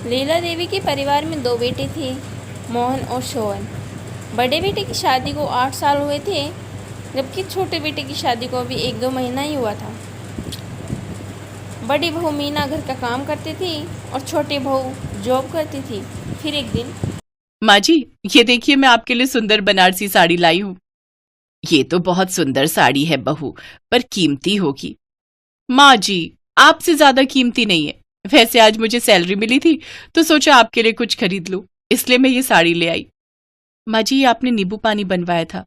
लीला देवी के परिवार में दो बेटे थे, मोहन और सोहन। बड़े बेटे की शादी को 8 साल हुए थे, जबकि छोटे बेटे की शादी को अभी 1-2 महीना ही हुआ था। बड़ी बहू मीना घर का काम करती थी और छोटी बहू जॉब करती थी। फिर एक दिन, माँ जी, ये देखिए मैं आपके लिए सुंदर बनारसी साड़ी लाई हूँ। ये तो बहुत सुंदर साड़ी है बहू, पर कीमती होगी। माँ जी, आपसे ज्यादा कीमती नहीं है। वैसे आज मुझे सैलरी मिली थी तो सोचा आपके लिए कुछ खरीद लूं, इसलिए मैं ये साड़ी ले आई। माँ जी, ये आपने नींबू पानी बनवाया था।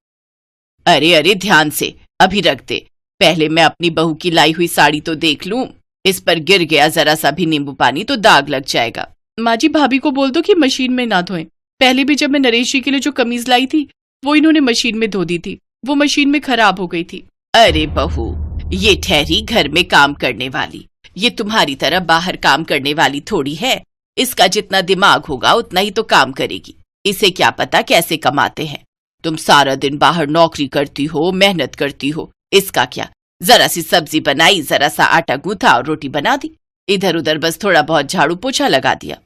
अरे अरे, ध्यान से, अभी रख दे। पहले मैं अपनी बहू की लाई हुई साड़ी तो देख लूं। इस पर गिर गया जरा सा भी नींबू पानी तो दाग लग जाएगा। माँ जी, भाभी को बोल दो कि मशीन में ना धोएं। पहले भी जब मैं नरेश जी के लिए जो कमीज लाई थी वो इन्होंने मशीन में धो दी थी, वो मशीन में खराब हो गई थी। अरे बहू, ये ठहरी घर में काम करने वाली, ये तुम्हारी तरह बाहर काम करने वाली थोड़ी है। इसका जितना दिमाग होगा उतना ही तो काम करेगी। इसे क्या पता कैसे कमाते हैं। तुम सारा दिन बाहर नौकरी करती हो, मेहनत करती हो, इसका क्या। जरा सी सब्जी बनाई, जरा सा आटा गूंथा और रोटी बना दी। इधर उधर बस थोड़ा बहुत झाड़ू पोछा लगा दिया।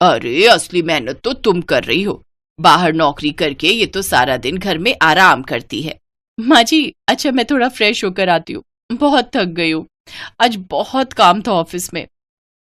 अरे असली मेहनत तो तुम कर रही हो। बाहर नौकरी करके ये तो सारा दिन घर में आराम करती है। माँ जी, अच्छा मैं थोड़ा फ्रेश होकर आती हूँ, बहुत थक गई हूँ। आज बहुत काम था ऑफिस में।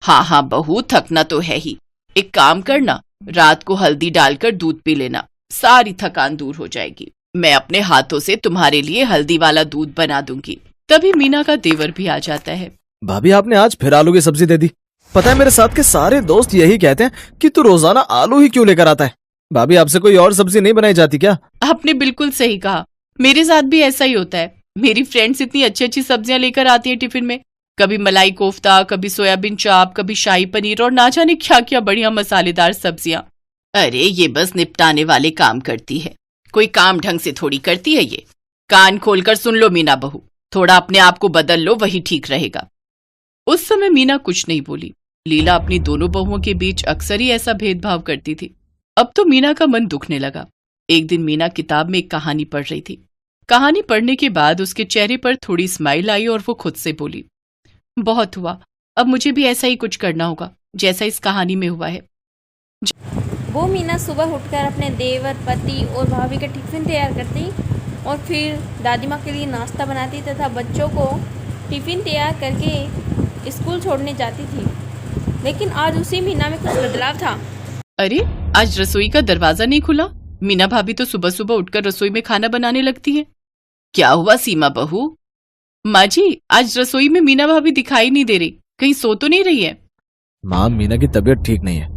हाँ हाँ बहू, थकना तो है ही। एक काम करना, रात को हल्दी डालकर दूध पी लेना, सारी थकान दूर हो जाएगी। मैं अपने हाथों से तुम्हारे लिए हल्दी वाला दूध बना दूंगी। तभी मीना का देवर भी आ जाता है। भाभी, आपने आज फिर आलू की सब्जी दे दी। पता है मेरे साथ के सारे दोस्त यही कहते हैं कि तू रोजाना आलू ही क्यों लेकर आता है। भाभी, आपसे कोई और सब्जी नहीं बनाई जाती क्या? आपने बिल्कुल सही कहा, मेरे साथ भी ऐसा ही होता है। मेरी फ्रेंड्स इतनी अच्छी अच्छी सब्जियां लेकर आती है टिफिन में, कभी मलाई कोफ्ता, कभी सोयाबीन चाप, कभी शाही पनीर और ना जाने क्या क्या बढ़िया मसालेदार सब्जियां। अरे ये बस निपटाने वाले काम करती है, कोई काम ढंग से थोड़ी करती है ये। कान खोलकर सुन लो मीना बहू, थोड़ा अपने आप को बदल लो, वही ठीक रहेगा। उस समय मीना कुछ नहीं बोली। लीला अपनी दोनों बहुओं के बीच अक्सर ही ऐसा भेदभाव करती थी। अब तो मीना का मन दुखने लगा। एक दिन मीना किताब में एक कहानी पढ़ रही थी। कहानी पढ़ने के बाद उसके चेहरे पर थोड़ी स्माइल आई और वो खुद से बोली, बहुत हुआ, अब मुझे भी ऐसा ही कुछ करना होगा जैसा इस कहानी में हुआ है। वो मीना सुबह उठकर अपने देवर, पति और भाभी का टिफिन तैयार करती और फिर दादी माँ के लिए नाश्ता बनाती तथा बच्चों को टिफिन तैयार करके स्कूल छोड़ने जाती थी। लेकिन आज उसी मीना में कुछ बदलाव था। अरे, आज रसोई का दरवाजा नहीं खुला। मीना भाभी तो सुबह सुबह उठकर रसोई में खाना बनाने लगती है। क्या हुआ सीमा बहू? माँ जी, आज रसोई में मीना भाभी दिखाई नहीं दे रही, कहीं सो तो नहीं रही है? माँ, मीना की तबीयत ठीक नहीं है।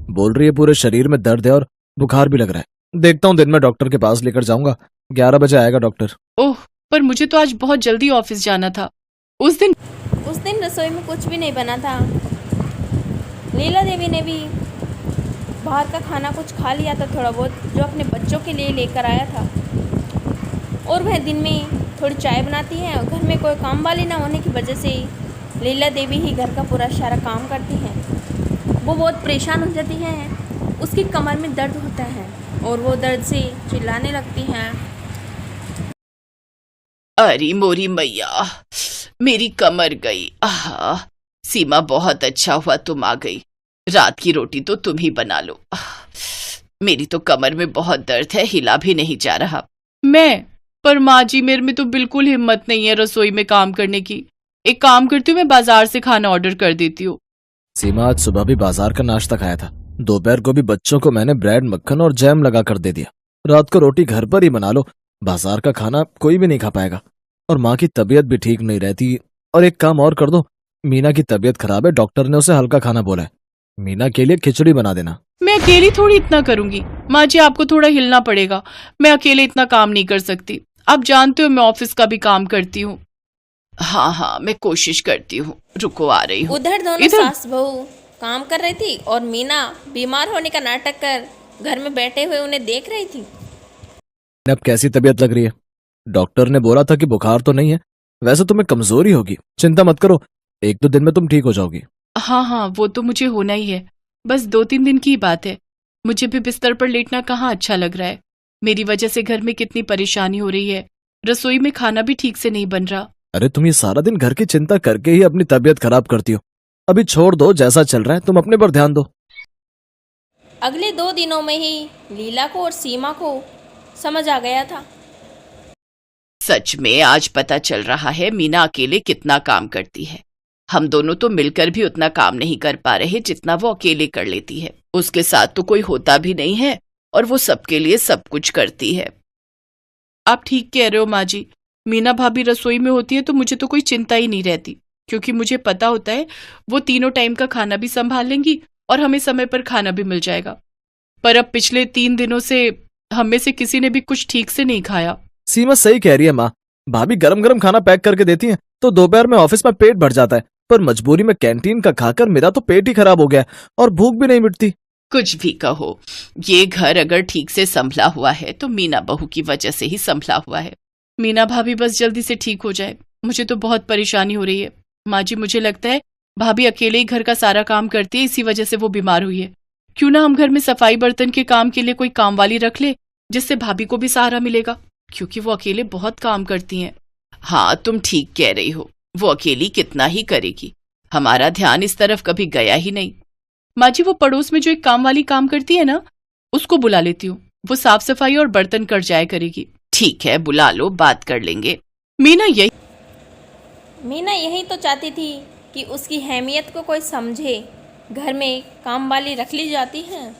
बोल रही है पूरे शरीर में दर्द है और बुखार भी लग रहा है। देखता हूँ दिन में डॉक्टर के पास लेकर जाऊंगा। 11 बजे आएगा डॉक्टर। ओह, पर मुझे तो आज बहुत जल्दी ऑफिस जाना था। उस दिन रसोई में कुछ भी नहीं बना था। लीला देवी ने भी बाहर का खाना कुछ खा लिया था, थोड़ा बहुत, जो अपने बच्चों के लिए लेकर आया था। और वह दिन में थोड़ी चाय बनाती है और घर में कोई काम वाली ना होने की वजह से लीला देवी ही घर का पूरा सारा काम करती हैं। वो बहुत परेशान हो जाती हैं, उसकी कमर में दर्द होता है और वो दर्द से चिल्लाने लगती हैं। अरे मोरी मैया, मेरी कमर गई। आहा, सीमा बहुत अच्छा हुआ तुम आ गई। रात की रोटी तो तुम ही बना लो। मेरी तो कमर में बहुत दर्द है, हिला भी नहीं जा रहा। पर माँ जी, मेरे में तो बिल्कुल हिम्मत नहीं है रसोई में काम करने की। एक काम करती हूँ, मैं बाजार से खाना ऑर्डर कर देती हूँ। सीमा, आज सुबह भी बाजार का नाश्ता खाया था। दोपहर को भी बच्चों को मैंने ब्रेड, मक्खन और जैम लगा कर दे दिया। रात को रोटी घर पर ही बना लो, बाजार का खाना कोई भी नहीं खा पाएगा। और माँ की तबीयत भी ठीक नहीं रहती। और एक काम और कर दो, मीना की तबीयत खराब है, डॉक्टर ने उसे हल्का खाना बोला है। मीना के लिए खिचड़ी बना देना। मैं अकेली थोड़ी इतना करूंगी माँ जी, आपको थोड़ा हिलना पड़ेगा। मैं अकेले इतना काम नहीं कर सकती, आप जानते हो मैं ऑफिस का भी काम करती हूँ। हाँ हाँ, मैं कोशिश करती हूँ, रुको आ रही हूँ। उधर दोनों सास बहू काम कर रही थी और मीना बीमार होने का नाटक कर घर में बैठे हुए उन्हें देख रही थी। अब कैसी तबीयत लग रही है? डॉक्टर ने बोला था कि बुखार तो नहीं है, वैसे तुम्हें कमजोरी होगी। चिंता मत करो, 1-2 दिन में तुम ठीक हो जाओगी। हाँ हाँ, वो तो मुझे होना ही है, बस 2-3 दिन की बात है। मुझे भी बिस्तर पर लेटना कहाँ अच्छा लग रहा है। मेरी वजह से घर में कितनी परेशानी हो रही है, रसोई में खाना भी ठीक से नहीं बन रहा। अरे तुम ये सारा दिन घर की चिंता करके ही अपनी तबीयत खराब करती हो। अभी छोड़ दो, जैसा चल रहा है तुम अपने पर ध्यान दो। अगले 2 दिनों में ही लीला को और सीमा को समझ आ गया था। सच में आज पता चल रहा है मीना अकेले कितना काम करती है। हम दोनों तो मिलकर भी उतना काम नहीं कर पा रहे जितना वो अकेले कर लेती है। उसके साथ तो कोई होता भी नहीं है और वो सबके लिए सब कुछ करती है। आप ठीक कह रहे हो माँ जी। मीना भाभी रसोई में होती है तो मुझे तो कोई चिंता ही नहीं रहती, क्योंकि मुझे पता होता है वो तीनों टाइम का खाना भी संभाल लेंगी और हमें समय पर खाना भी मिल जाएगा। पर अब पिछले 3 दिनों से हम में से किसी ने भी कुछ ठीक से नहीं खाया। सीमा सही कह रही है माँ। भाभी गरम गरम खाना पैक करके देती हैं तो दोपहर में ऑफिस में पेट भर जाता है, पर मजबूरी में कैंटीन का खाकर मेरा तो पेट ही खराब हो गया और भूख भी नहीं मिटती। कुछ भी कहो, ये घर अगर ठीक से संभला हुआ है तो मीना बहू की वजह से ही संभला हुआ है। मीना भाभी बस जल्दी से ठीक हो जाए, मुझे तो बहुत परेशानी हो रही है। माँ जी मुझे लगता है भाभी अकेले ही घर का सारा काम करती है, इसी वजह से वो बीमार हुई है। क्यों ना हम घर में सफाई बर्तन के काम के लिए कोई काम वाली रख ले, जिससे भाभी को भी सहारा मिलेगा, क्योंकि वो अकेले बहुत काम करती हैं। हाँ तुम ठीक कह रही हो, वो अकेली कितना ही करेगी, हमारा ध्यान इस तरफ कभी गया ही नहीं। माँ जी वो पड़ोस में जो एक काम वाली काम करती है ना, उसको बुला लेती हूँ, वो साफ सफाई और बर्तन कर जाया करेगी। ठीक है बुला लो, बात कर लेंगे। मीना यही तो चाहती थी कि उसकी अहमियत को कोई समझे। घर में काम वाली रख ली जाती है।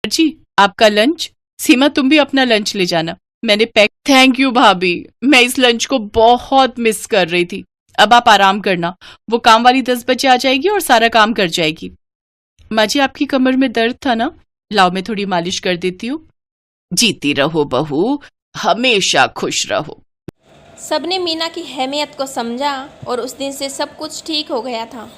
जी आपका लंच। सीमा तुम भी अपना लंच ले जाना, मैंने पैक। थैंक यू भाभी, मैं इस लंच को बहुत मिस कर रही थी। अब आप आराम करना, वो काम वाली 10 बजे आ जाएगी और सारा काम कर जाएगी। माँ जी आपकी कमर में दर्द था ना, लाओ मैं थोड़ी मालिश कर देती हूँ। जीती रहो बहू, हमेशा खुश रहो। सबने मीना की अहमियत को समझा और उस दिन से सब कुछ ठीक हो गया था।